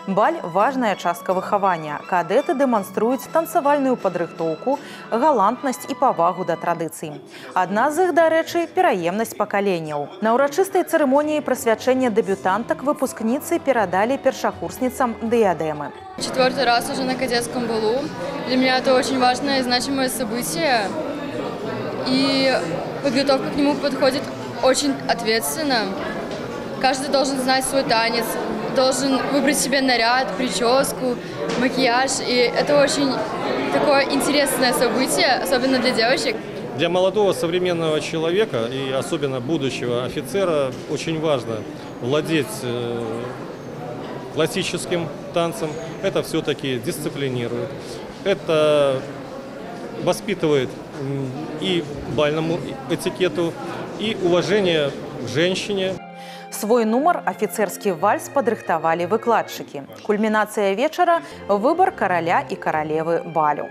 Баль – важная частка выхавання. Кадэты дэманструюць танцавальную падрыхтоўку, галантнасць і павагу да традыцый. Адна з іх, дарэчы, пераемнасць пакаленняў. На ўрачыстай цырымоніі прысвячэння дэбютантак выпускніцы перадалі першакурсніцам дыядэмы. 4-й раз уже на кадетском балу. Для меня это очень важное и значимое событие. И подготовка к нему подходит очень ответственно. Каждый должен знать свой танец, должен выбрать себе наряд, прическу, макияж. И это очень такое интересное событие, особенно для девочек. Для молодого современного человека и особенно будущего офицера очень важно владеть классическим танцем. Это все-таки дисциплинирует. Это воспитывает и бальному этикету, и уважение к женщине. Свой нумар афіцэрскі вальс падрыхтавалі выкладчыкі. Кульмінацыя вечара – выбар караля і каралевы балю.